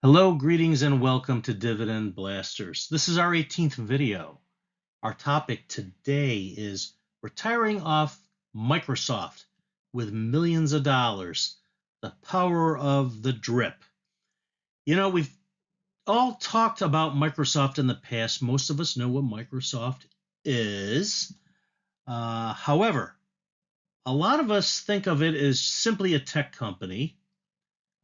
Hello, greetings, and welcome to Dividend Blasters. This is our 18th video. Our topic today is retiring off Microsoft with millions of dollars, the power of the drip. You know, we've all talked about Microsoft in the past. Most of us know what Microsoft is. However, a lot of us think of it as simply a tech company.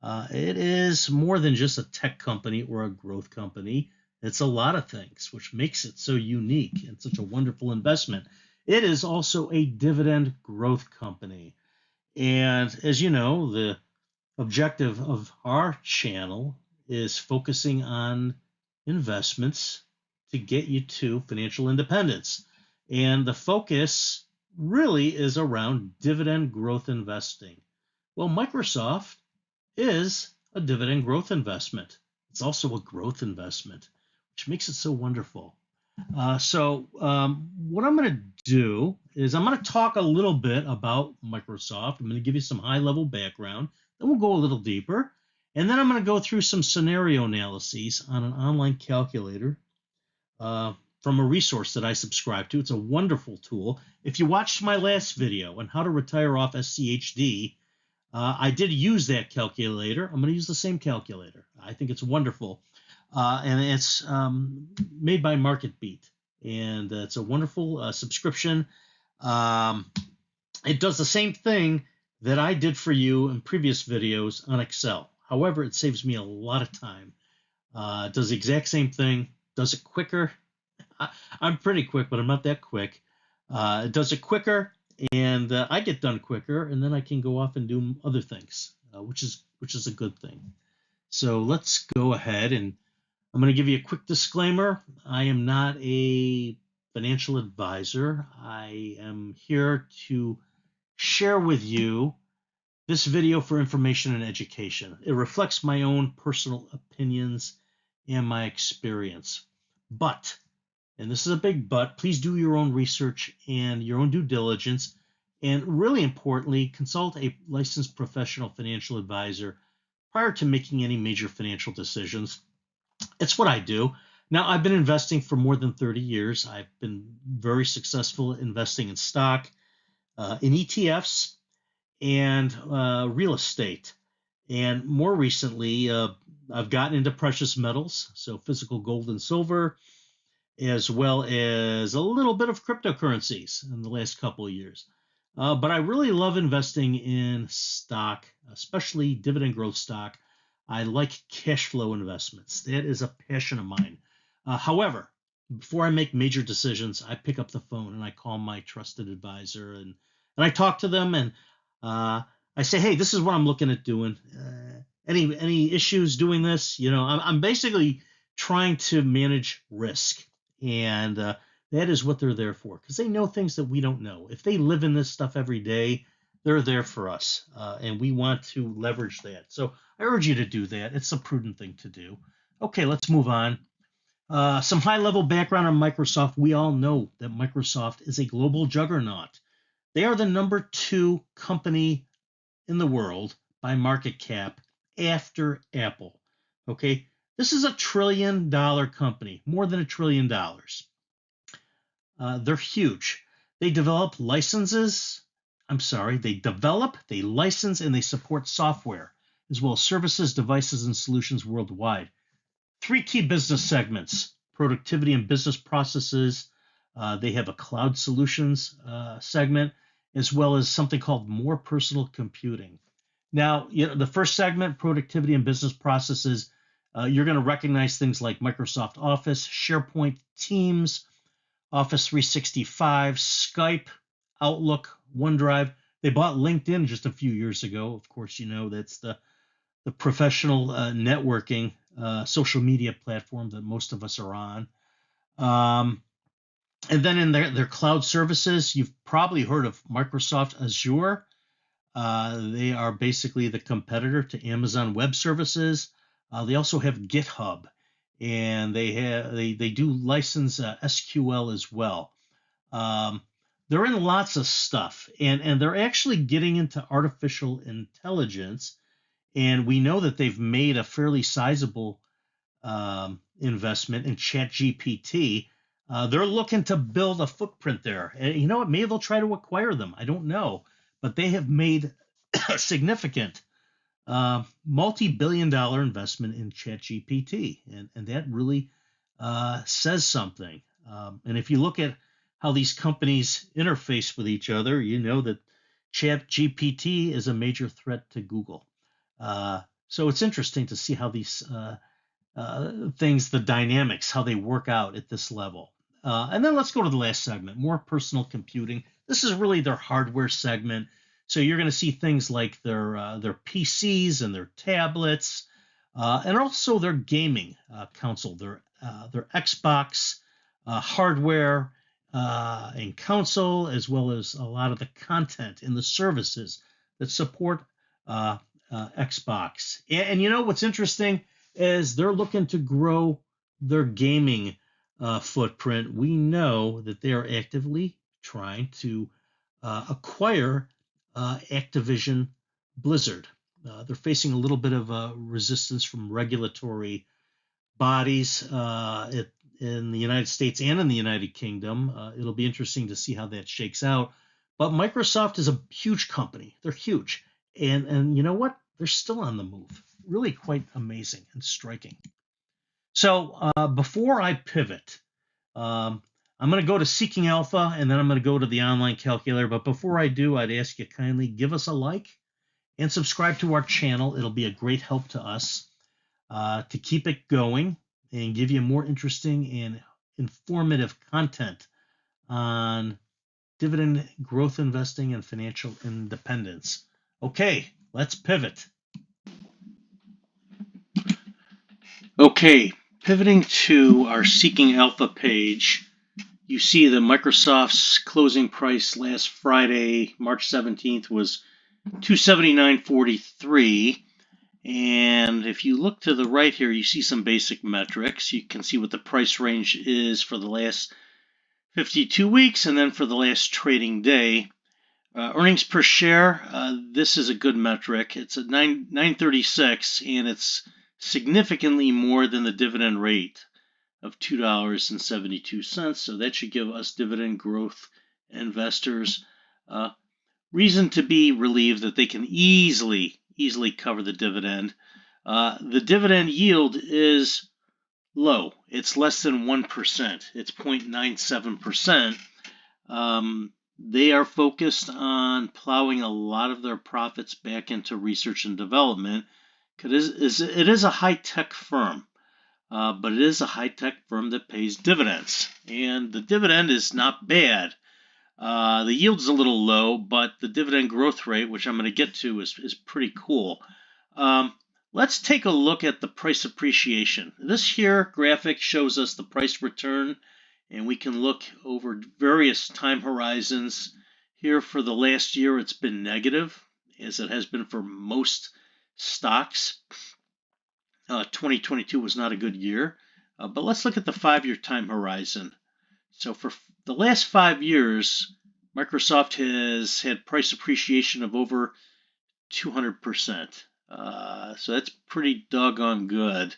It is more than just a tech company or a growth company. It's a lot of things, which makes it so unique and such a wonderful investment. It is also a dividend growth company. And as you know, the objective of our channel is focusing on investments to get you to financial independence. And the focus really is around dividend growth investing. Well, Microsoft is a dividend growth investment. It's also a growth investment, which makes it so wonderful. What I'm going to do is I'm going to talk a little bit about Microsoft. I'm going to give you some high-level background. Then we'll go a little deeper. And then I'm going to go through some scenario analyses on an online calculator from a resource that I subscribe to. It's a wonderful tool. If you watched my last video on how to retire off SCHD, I did use that calculator. I'm going to use the same calculator. I think it's wonderful. And it's made by MarketBeat. And it's a wonderful subscription. It does the same thing that I did for you in previous videos on Excel. However, it saves me a lot of time. It does the exact same thing, does it quicker. I'm pretty quick, but I'm not that quick. It does it quicker, and I get done quicker, and then I can go off and do other things, which is a good thing. So let's go ahead, and I'm going to give you a quick disclaimer. I am not a financial advisor. I am here to share with you this video for information and education. It reflects my own personal opinions and my experience. But, and this is a big but, please do your own research and your own due diligence. And really importantly, consult a licensed professional financial advisor prior to making any major financial decisions. It's what I do. Now, I've been investing for more than 30 years. I've been very successful investing in stock, in ETFs, and real estate. And more recently, I've gotten into precious metals, so physical gold and silver, as well as a little bit of cryptocurrencies in the last couple of years. But I really love investing in stock, especially dividend growth stock. I like cash flow investments. That is a passion of mine. However, before I make major decisions, I pick up the phone and I call my trusted advisor and I talk to them and I say, hey, this is what I'm looking at doing. Any issues doing this? You know, I'm basically trying to manage risk, and that is what they're there for, because they know things that we don't know. If they live in this stuff every day, they're there for us, and we want to leverage that. So I urge you to do that. It's a prudent thing to do. Okay, let's move on. Some high-level background on Microsoft. We all know that Microsoft is a global juggernaut. They are the number 2 company in the world by market cap after Apple. Okay, this is a $1 trillion company, more than $1 trillion. They're huge. They develop, they license, and they support software, as well as services, devices, and solutions worldwide. 3 key business segments: productivity and business processes. They have a cloud solutions segment, as well as something called more personal computing. Now, the first segment, productivity and business processes, you're going to recognize things like Microsoft Office, SharePoint, Teams, Office 365, Skype, Outlook, OneDrive. They bought LinkedIn just a few years ago. Of course, that's the professional networking social media platform that most of us are on. And then in their cloud services, you've probably heard of Microsoft Azure. They are basically the competitor to Amazon Web Services. They also have GitHub, and they do license SQL as well. They're in lots of stuff, and they're actually getting into artificial intelligence. And we know that they've made a fairly sizable investment in ChatGPT. They're looking to build a footprint there. And you know what? Maybe they'll try to acquire them. I don't know. But they have made a significant multi-billion-dollar investment in ChatGPT. And that really says something. And if you look at how these companies interface with each other, you know that ChatGPT is a major threat to Google. So it's interesting to see how these things, the dynamics, how they work out at this level. And then let's go to the last segment, more personal computing. This is really their hardware segment. So you're going to see things like their PCs and their tablets, and also their gaming console, their Xbox hardware and console, as well as a lot of the content and the services that support Xbox. And you know what's interesting is they're looking to grow their gaming footprint. We know that they are actively trying to acquire Activision Blizzard. They're facing a little bit of resistance from regulatory bodies in the United States and in the United Kingdom. It'll be interesting to see how that shakes out. But Microsoft is a huge company. They're huge. And you know what? They're still on the move. Really quite amazing and striking. So before I pivot, I'm going to go to Seeking Alpha, and then I'm going to go to the online calculator. But before I do, I'd ask you kindly give us a like and subscribe to our channel. It'll be a great help to us to keep it going and give you more interesting and informative content on dividend growth investing and financial independence. Okay, let's pivot. Okay, pivoting to our Seeking Alpha page, you see that Microsoft's closing price last Friday, March 17th, was $279.43. And if you look to the right here, you see some basic metrics. You can see what the price range is for the last 52 weeks and then for the last trading day. Earnings per share, this is a good metric. It's at 936, and it's significantly more than the dividend rate of $2.72. So that should give us dividend growth investors reason to be relieved that they can easily cover the dividend. The dividend yield is low. It's less than 1%. It's 0.97%. They are focused on plowing a lot of their profits back into research and development because it is a high-tech firm, but it is a high-tech firm that pays dividends, and the dividend is not bad. The yield's a little low, but the dividend growth rate, which I'm going to get to, is pretty cool. Let's take a look at the price appreciation. This here graphic shows us the price return, and we can look over various time horizons. Here for the last year, it's been negative, as it has been for most stocks. 2022 was not a good year, but let's look at the 5-year time horizon. So for the last 5 years, Microsoft has had price appreciation of over 200%. So that's pretty doggone good.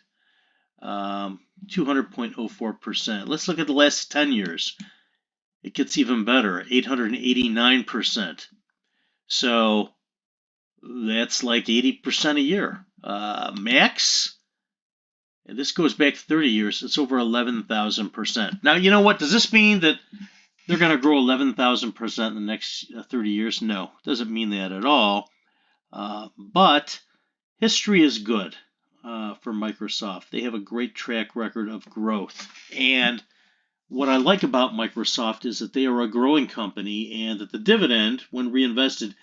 200.04%. Let's look at the last 10 years. It gets even better, 889%. So that's like 80% a year. Max, and this goes back 30 years, it's over 11,000%. Now, you know what? Does this mean that they're going to grow 11,000% in the next 30 years? No, it doesn't mean that at all. But history is good for Microsoft. They have a great track record of growth. And what I like about Microsoft is that they are a growing company and that the dividend, when reinvested,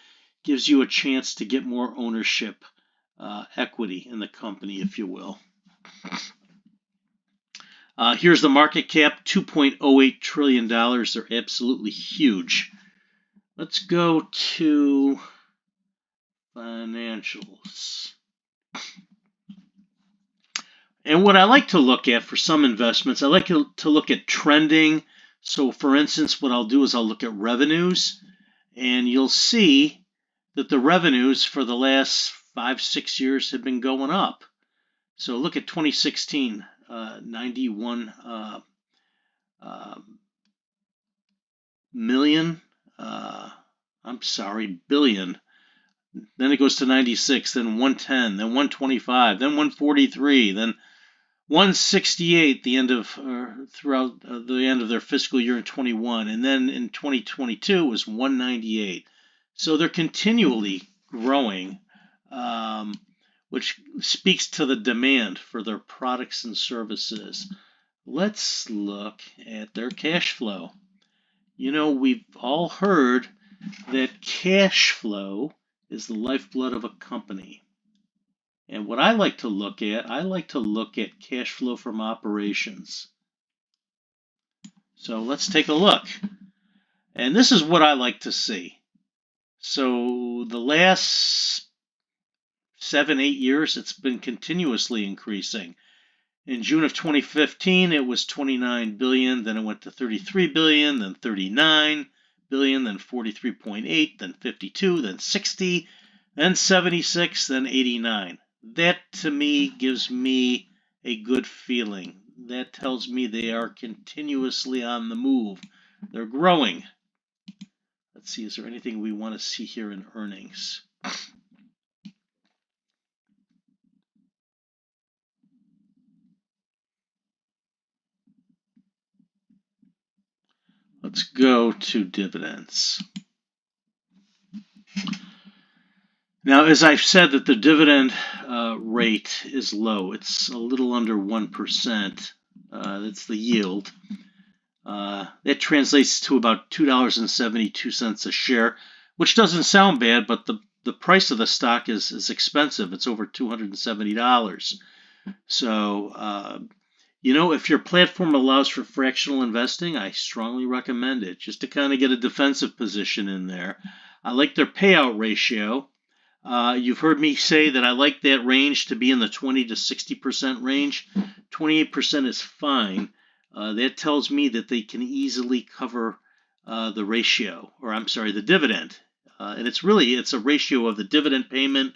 gives you a chance to get more ownership equity in the company, if you will. Here's the market cap, $2.08 trillion. They're absolutely huge. Let's go to financials. And what I like to look at for some investments, I like to look at trending. So for instance, what I'll do is I'll look at revenues, and you'll see that the revenues for the last 5, 6 years have been going up. So look at 2016, 91 million. Billion. Then it goes to 96, then 110, then 125, then 143, then 168 the end of throughout the end of their fiscal year in 21, and then in 2022 was 198. So they're continually growing, which speaks to the demand for their products and services. Let's look at their cash flow. You know, we've all heard that cash flow is the lifeblood of a company. And what I like to look at cash flow from operations. So let's take a look. And this is what I like to see. So the last 7, 8 years, it's been continuously increasing. In June of 2015, it was 29 billion, then it went to 33 billion, then 39 billion, then 43.8, then 52, then 60, then 76, then 89. That to me gives me a good feeling. That tells me they are continuously on the move. They're growing. Let's see, is there anything we want to see here in earnings? Let's go to dividends. Now, as I've said, that the dividend rate is low. It's a little under 1%. That's the yield. That translates to about $2.72 a share, which doesn't sound bad, but the price of the stock is expensive. It's over $270. So, you know, if your platform allows for fractional investing, I strongly recommend it, just to kind of get a defensive position in there. I like their payout ratio. You've heard me say that I like that range to be in the 20 to 60% range. 28% is fine. That tells me that they can easily cover the ratio, or I'm sorry, the dividend. And it's a ratio of the dividend payment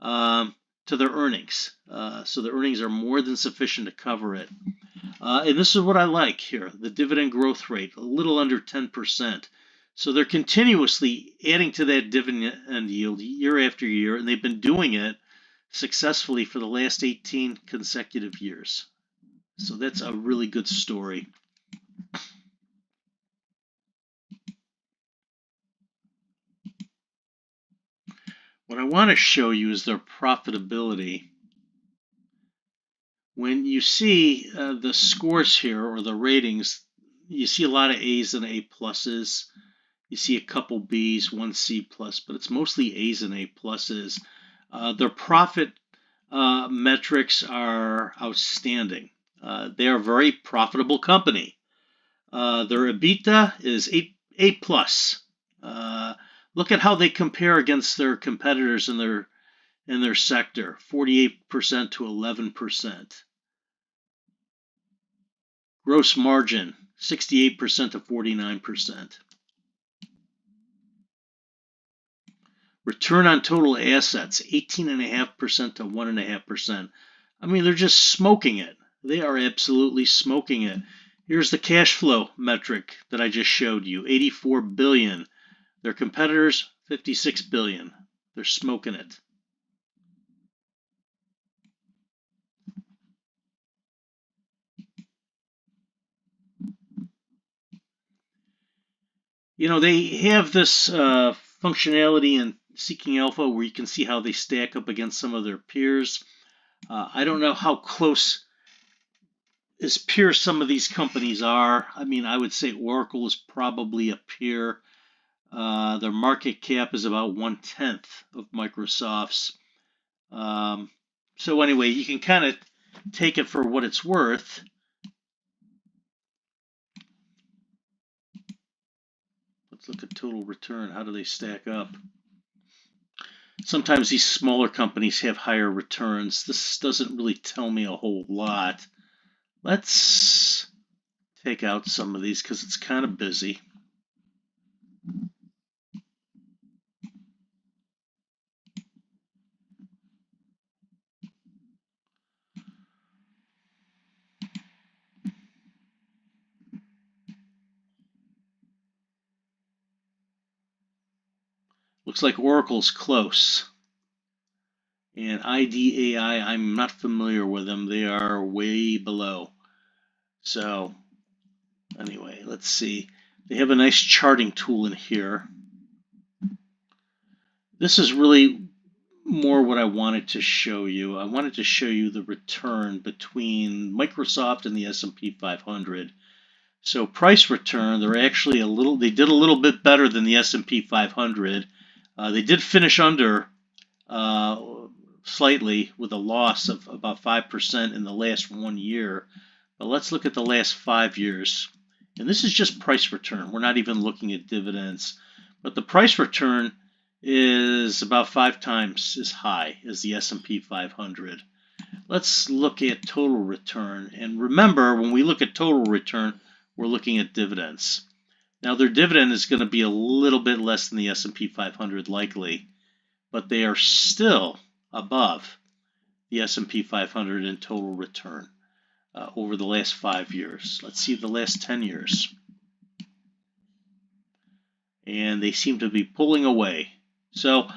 to their earnings. So the earnings are more than sufficient to cover it. And this is what I like here, the dividend growth rate, a little under 10%. So they're continuously adding to that dividend yield year after year, and they've been doing it successfully for the last 18 consecutive years. So that's a really good story. What I want to show you is their profitability. When you see the scores here, or the ratings, you see a lot of A's and A pluses. You see a couple B's, one C plus, but it's mostly A's and A pluses. Their profit metrics are outstanding. They are a very profitable company. Their EBITDA is A plus. Look at how they compare against their competitors in their sector, 48% to 11%. Gross margin, 68% to 49%. Return on total assets, 18.5% to 1.5%. I mean, they're just smoking it. They are absolutely smoking it. Here's the cash flow metric that I just showed you, 84 billion. Their competitors, 56 billion. They're smoking it. You know, they have this functionality in Seeking Alpha where you can see how they stack up against some of their peers. I don't know how close as peers some of these companies are. I mean, I would say Oracle is probably a peer. Their market cap is about 1/10 of Microsoft's. So anyway, you can kind of take it for what it's worth. Let's look at total return. How do they stack up? Sometimes these smaller companies have higher returns. This doesn't really tell me a whole lot. Let's take out some of these because it's kind of busy. Looks like Oracle's close. And IDAI, I'm not familiar with them. They are way below. So anyway, let's see. They have a nice charting tool in here. This is really more what I wanted to show you. I wanted to show you the return between Microsoft and the S&P 500. So price return, they did a little bit better than the S&P 500. They did finish under slightly with a loss of about 5% in the last 1 year. But let's look at the last 5 years. And this is just price return. We're not even looking at dividends. But the price return is about 5 times as high as the S&P 500. Let's look at total return. And remember, when we look at total return, we're looking at dividends. Now, their dividend is going to be a little bit less than the S&P 500 likely, but they are still above the S&P 500 in total return over the last 5 years. Let's see the last 10 years. And they seem to be pulling away. So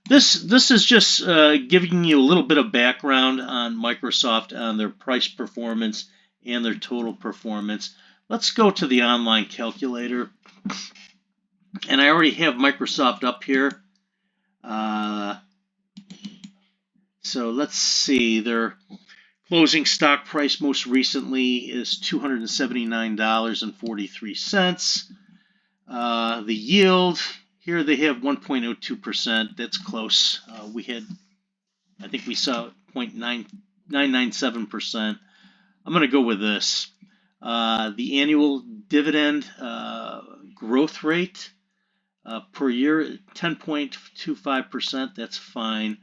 this is just giving you a little bit of background on Microsoft, on their price performance and their total performance. Let's go to the online calculator. And I already have Microsoft up here. So let's see. Their closing stock price most recently is $279.43. The yield, here they have 1.02%. That's close. I think we saw 0.997%. I'm going to go with this. The annual dividend growth rate per year, 10.25%. That's fine.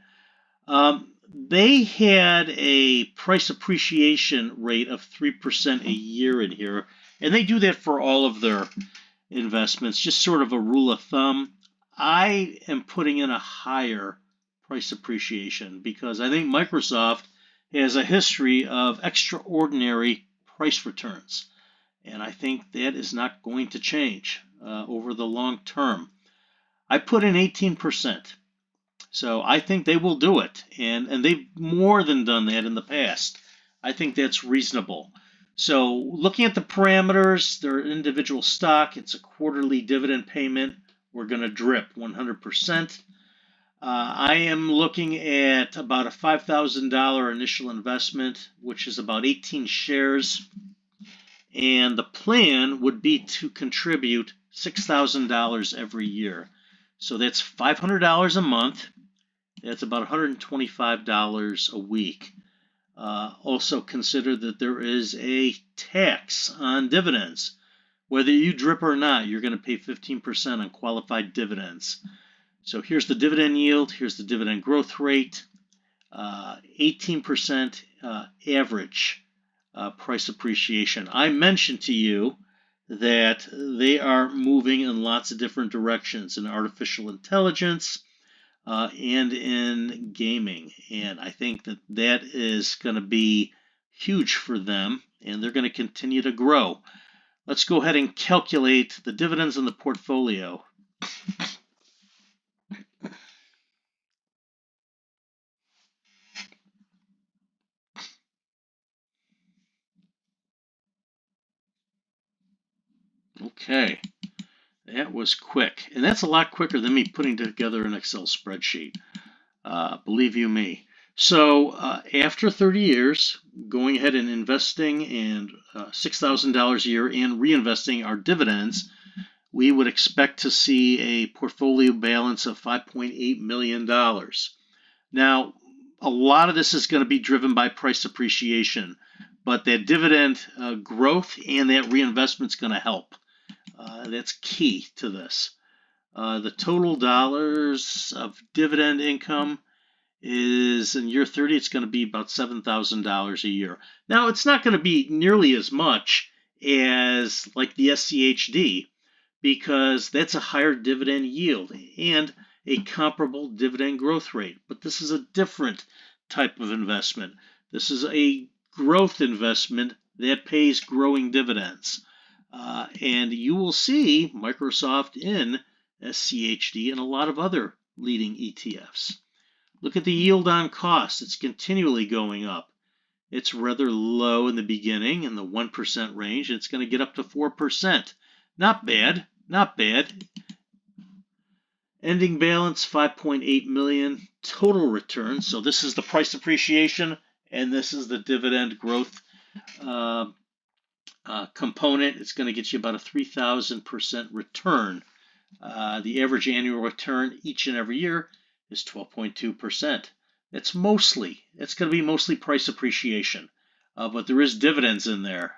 They had a price appreciation rate of 3% a year in here, and they do that for all of their investments, just sort of a rule of thumb. I am putting in a higher price appreciation because I think Microsoft has a history of extraordinary price returns, and I think that is not going to change over the long term. I put in 18%. So I think they will do it, and they've more than done that in the past. I think that's reasonable. So looking at the parameters, their individual stock, it's a quarterly dividend payment. We're going to drip 100%. I am looking at about a $5,000 initial investment, which is about 18 shares. And the plan would be to contribute $6,000 every year. So that's $500 a month. That's about $125 a week. Also consider that there is a tax on dividends. Whether you drip or not, you're going to pay 15% on qualified dividends. So here's the dividend yield. Here's the dividend growth rate. 18% average price appreciation. I mentioned to you that they are moving in lots of different directions in artificial intelligence, and in gaming. And I think that that is going to be huge for them, and they're going to continue to grow. Let's go ahead and calculate the dividends in the portfolio. Okay, that was quick. And that's a lot quicker than me putting together an Excel spreadsheet. Believe you me. So after 30 years, going ahead and investing and $6,000 a year and reinvesting our dividends, we would expect to see a portfolio balance of $5.8 million. Now, a lot of this is going to be driven by price appreciation, but that dividend growth and that reinvestment is going to help. That's key to this. The total dollars of dividend income is in year 30, it's going to be about $7,000 a year. Now, it's not going to be nearly as much as like the SCHD because that's a higher dividend yield and a comparable dividend growth rate. But this is a different type of investment. This is a growth investment that pays growing dividends. And you will see Microsoft in SCHD and a lot of other leading ETFs. Look at the yield on cost. It's continually going up. It's rather low in the beginning, in the 1% range. It's going to get up to 4%. Not bad, not bad. Ending balance, 5.8 million. Total return, so this is the price appreciation, and this is the dividend growth component. It's going to get you about a 3,000% return. The average annual return each and every year is 12.2%. It's going to be mostly price appreciation, but there is dividends in there.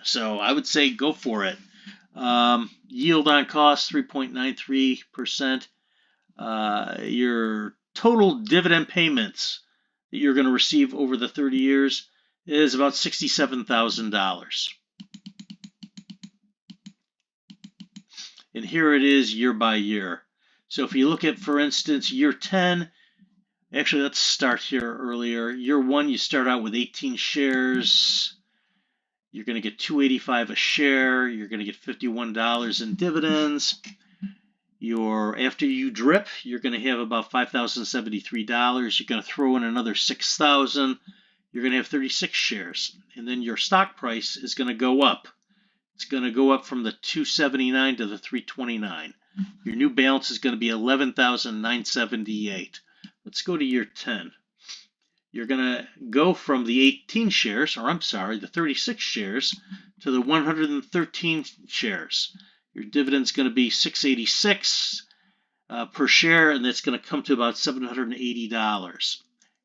So I would say go for it. Yield on cost, 3.93%. Your total dividend payments that you're going to receive over the 30 years is about $67,000. And here it is year by year. So if you look at, for instance, year 10, actually let's start here earlier. Year 1, you start out with 18 shares. You're going to get $2.85 a share. You're going to get $51 in dividends. After you drip, you're going to have about $5,073. You're going to throw in another $6,000. You're going to have 36 shares. And then your stock price is going to go up. It's going to go up from the $279 to the $329. Your new balance is going to be $11,978. Let's go to year 10. You're going to go from the 18 shares, the 36 shares, to the 113 shares. Your dividend's going to be $6.86 per share, and that's going to come to about $780.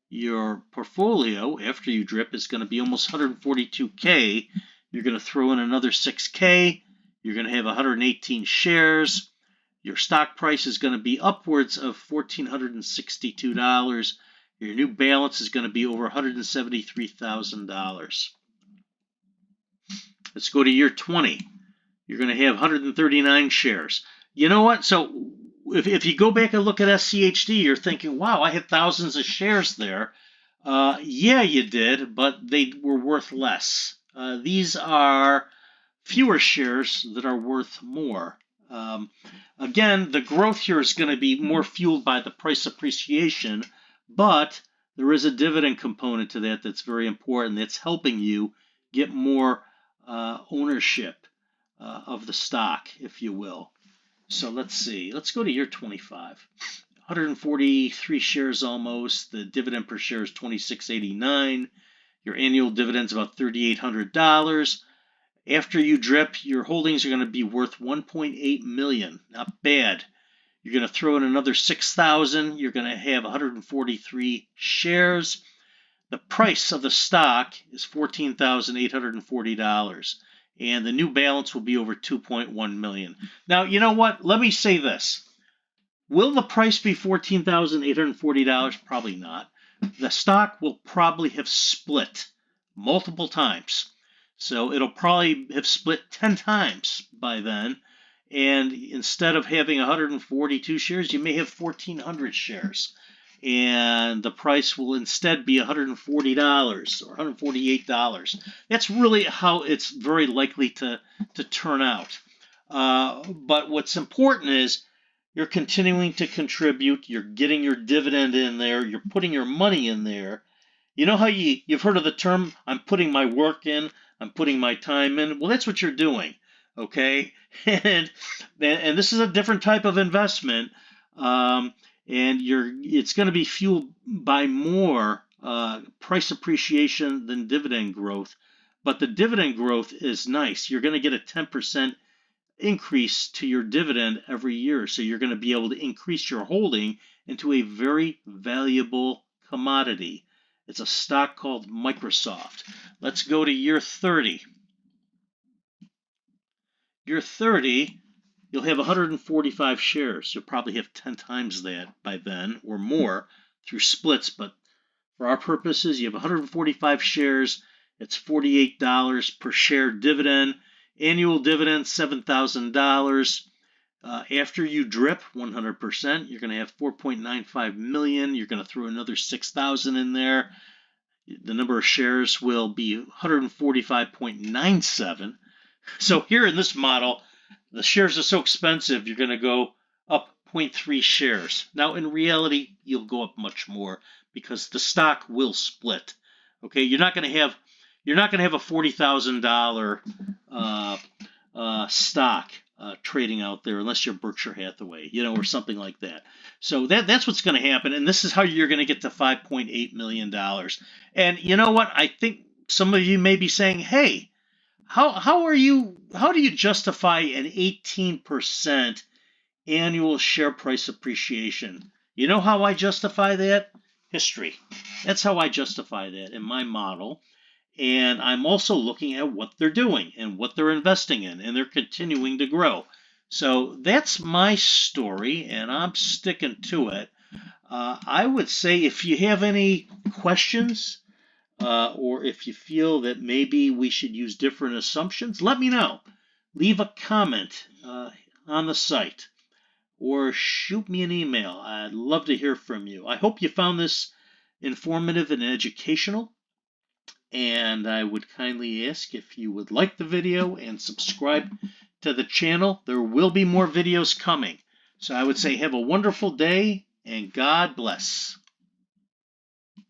Your portfolio, after you drip, is going to be almost $142K. You're going to throw in another $6K. You're going to have 118 shares. Your stock price is going to be upwards of $1,462. Your new balance is going to be over $173,000. Let's go to year 20. You're going to have 139 shares. You know what? So if you go back and look at SCHD, you're thinking, wow, I had thousands of shares there. Yeah, you did, but they were worth less. These are fewer shares that are worth more. Again, the growth here is going to be more fueled by the price appreciation, but there is a dividend component to that that's very important. That's helping you get more ownership of the stock, if you will. So let's see. Let's go to year 25. 143 shares almost. The dividend per share is $26.89. Your annual dividend's about $3,800. After you drip, your holdings are going to be worth $1.8 million. Not bad. You're going to throw in another $6,000. You're going to have 143 shares. The price of the stock is $14,840. And the new balance will be over $2.1 million. Now, you know what? Let me say this. Will the price be $14,840? Probably not. The stock will probably have split multiple times. So it'll probably have split 10 times by then. And instead of having 142 shares, you may have 1,400 shares. And the price will instead be $140 or $148. That's really how it's very likely to turn out. But what's important is you're continuing to contribute. You're getting your dividend in there. You're putting your money in there. You know how you've heard of the term, I'm putting my work in, I'm putting my time in? Well, that's what you're doing, okay? And this is a different type of investment. And it's going to be fueled by more price appreciation than dividend growth. But the dividend growth is nice. You're going to get a 10% increase to your dividend every year. So you're going to be able to increase your holding into a very valuable commodity. It's a stock called Microsoft. Let's go to year 30. Year 30, you'll have 145 shares. You'll probably have 10 times that by then or more through splits. But for our purposes, you have 145 shares. It's $48 per share dividend. Annual dividend, $7,000. After you drip 100%, you're going to have 4.95 million. You're going to throw another 6,000 in there. The number of shares will be 145.97. So here in this model, the shares are so expensive, you're going to go up 5.3 shares. Now, in reality, you'll go up much more because the stock will split. Okay, you're not going to have a $40,000 stock trading out there unless you're Berkshire Hathaway, or something like that. So that's what's going to happen, and this is how you're going to get to $5.8 million. And you know what? I think some of you may be saying, "Hey, how do you justify an 18% annual share price appreciation?" You know how I justify that? History. That's how I justify that in my model. And I'm also looking at what they're doing and what they're investing in, and they're continuing to grow. So that's my story, and I'm sticking to it. I would say if you have any questions, or if you feel that maybe we should use different assumptions, let me know. Leave a comment on the site or shoot me an email. I'd love to hear from you. I hope you found this informative and educational. And I would kindly ask if you would like the video and subscribe to the channel. There will be more videos coming. So I would say have a wonderful day and God bless.